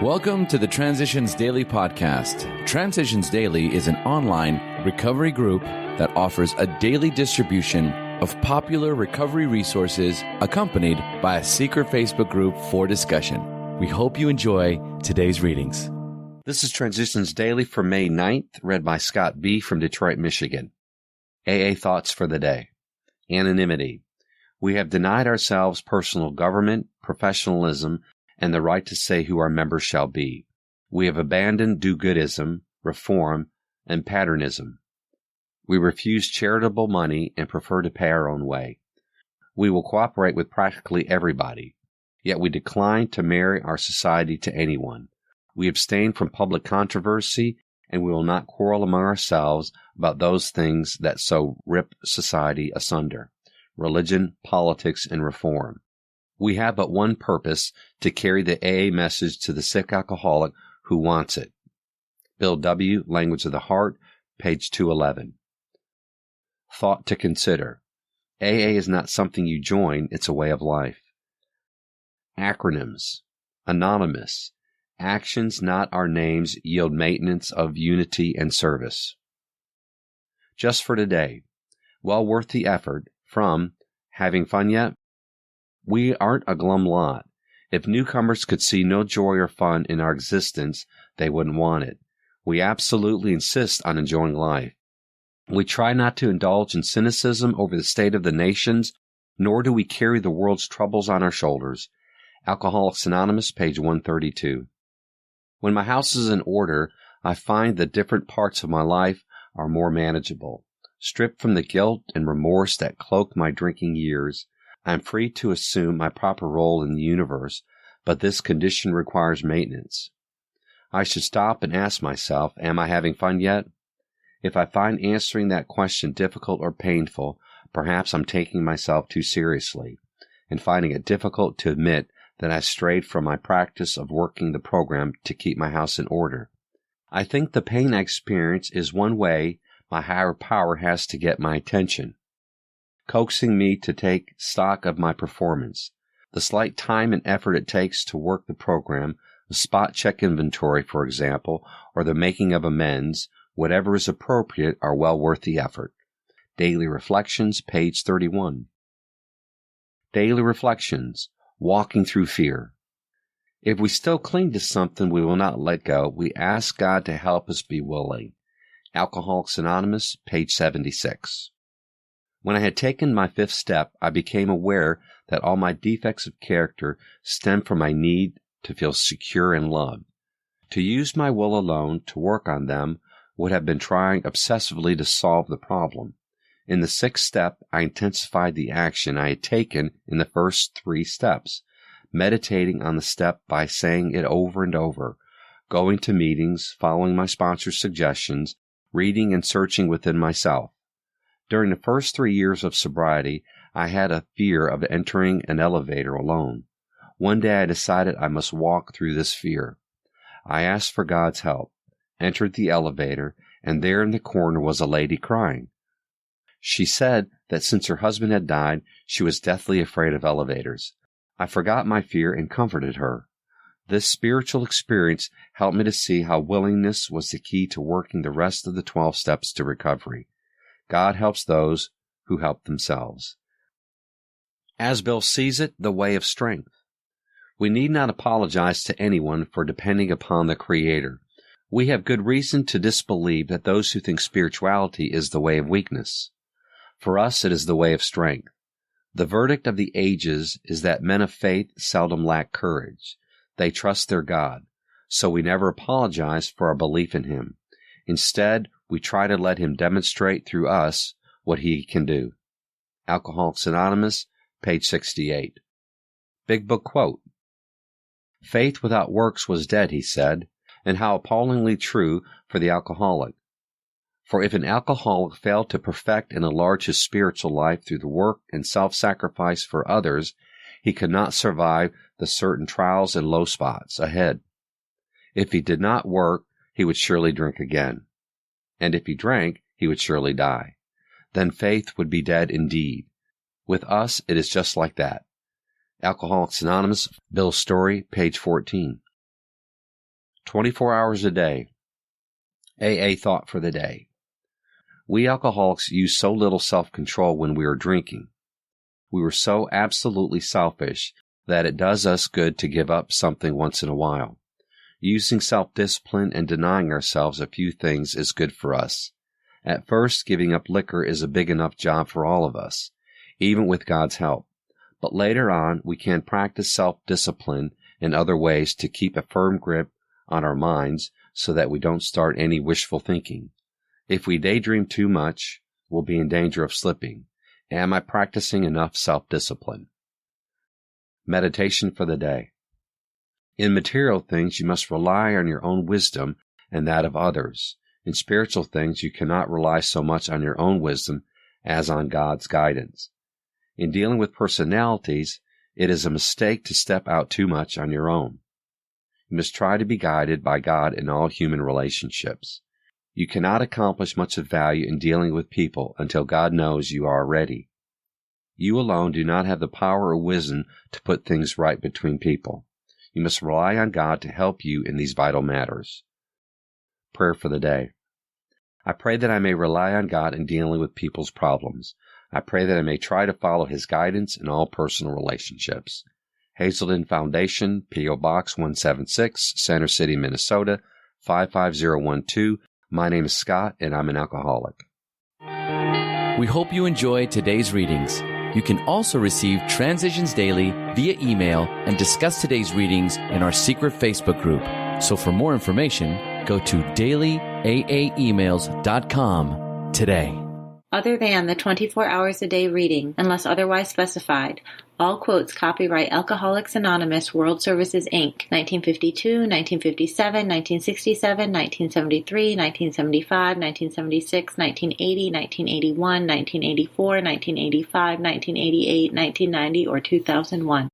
Welcome to the Transitions Daily podcast. Transitions Daily is an online recovery group that offers a daily distribution of popular recovery resources accompanied by a secret Facebook group for discussion. We hope you enjoy today's readings. This is Transitions Daily for May 9th, read by Scott B. from Detroit, Michigan. AA Thoughts for the Day. Anonymity. We have denied ourselves personal government, professionalism, and the right to say who our members shall be. We have abandoned do-goodism, reform, and patternism. We refuse charitable money and prefer to pay our own way. We will cooperate with practically everybody, yet we decline to marry our society to anyone. We abstain from public controversy, and we will not quarrel among ourselves about those things that so rip society asunder: religion, politics, and reform. We have but one purpose: to carry the AA message to the sick alcoholic who wants it. Bill W., Language of the Heart, page 211. Thought to consider. AA is not something you join, it's a way of life. Acronyms. Anonymous. Actions, not our names, yield maintenance of unity and service. Just for today. Well worth the effort. From Having Fun Yet? We aren't a glum lot. If newcomers could see no joy or fun in our existence, they wouldn't want it. We absolutely insist on enjoying life. We try not to indulge in cynicism over the state of the nations, nor do we carry the world's troubles on our shoulders. Alcoholics Anonymous, page 132. When my house is in order, I find that different parts of my life are more manageable. Stripped from the guilt and remorse that cloak my drinking years, I am free to assume my proper role in the universe, but this condition requires maintenance. I should stop and ask myself, am I having fun yet? If I find answering that question difficult or painful, perhaps I'm taking myself too seriously, and finding it difficult to admit that I strayed from my practice of working the program to keep my house in order. I think the pain I experience is one way my higher power has to get my attention, coaxing me to take stock of my performance. The slight time and effort it takes to work the program, a spot check inventory, for example, or the making of amends, whatever is appropriate, are well worth the effort. Daily Reflections, page 31. Daily Reflections. Walking through fear. If we still cling to something we will not let go, we ask God to help us be willing. Alcoholics Anonymous, page 76. When I had taken my fifth step, I became aware that all my defects of character stemmed from my need to feel secure and loved. To use my will alone to work on them would have been trying obsessively to solve the problem. In the sixth step, I intensified the action I had taken in the first three steps, meditating on the step by saying it over and over, going to meetings, following my sponsor's suggestions, reading and searching within myself. During the first 3 years of sobriety, I had a fear of entering an elevator alone. One day I decided I must walk through this fear. I asked for God's help, entered the elevator, and there in the corner was a lady crying. She said that since her husband had died, she was deathly afraid of elevators. I forgot my fear and comforted her. This spiritual experience helped me to see how willingness was the key to working the rest of the 12 steps to recovery. God helps those who help themselves. As Bill sees it, the way of strength. We need not apologize to anyone for depending upon the Creator. We have good reason to disbelieve that those who think spirituality is the way of weakness. For us, it is the way of strength. The verdict of the ages is that men of faith seldom lack courage. They trust their God, so we never apologize for our belief in Him. Instead, we try to let Him demonstrate through us what He can do. Alcoholics Anonymous, page 68. Big Book quote. Faith without works was dead, he said, and how appallingly true for the alcoholic. For if an alcoholic failed to perfect and enlarge his spiritual life through the work and self-sacrifice for others, he could not survive the certain trials and low spots ahead. If he did not work, he would surely drink again. And if he drank, he would surely die. Then faith would be dead indeed. With us, it is just like that. Alcoholics Anonymous, Bill's Story, page 14. 24 hours a day. AA thought for the day. We alcoholics use so little self-control when we are drinking. We were so absolutely selfish that it does us good to give up something once in a while. Using self-discipline and denying ourselves a few things is good for us. At first, giving up liquor is a big enough job for all of us, even with God's help. But later on, we can practice self-discipline in other ways to keep a firm grip on our minds so that we don't start any wishful thinking. If we daydream too much, we'll be in danger of slipping. Am I practicing enough self-discipline? Meditation for the day. In material things, you must rely on your own wisdom and that of others. In spiritual things, you cannot rely so much on your own wisdom as on God's guidance. In dealing with personalities, it is a mistake to step out too much on your own. You must try to be guided by God in all human relationships. You cannot accomplish much of value in dealing with people until God knows you are ready. You alone do not have the power or wisdom to put things right between people. You must rely on God to help you in these vital matters. Prayer for the day. I pray that I may rely on God in dealing with people's problems. I pray that I may try to follow His guidance in all personal relationships. Hazelden Foundation, P.O. Box 176, Center City, Minnesota, 55012. My name is Scott, and I'm an alcoholic. We hope you enjoyed today's readings. You can also receive Transitions Daily via email and discuss today's readings in our secret Facebook group. So for more information, go to dailyaaemails.com today. Other than the 24 hours a day reading, unless otherwise specified, all quotes copyright Alcoholics Anonymous World Services, Inc., 1952, 1957, 1967, 1973, 1975, 1976, 1980, 1981, 1984, 1985, 1988, 1990, or 2001.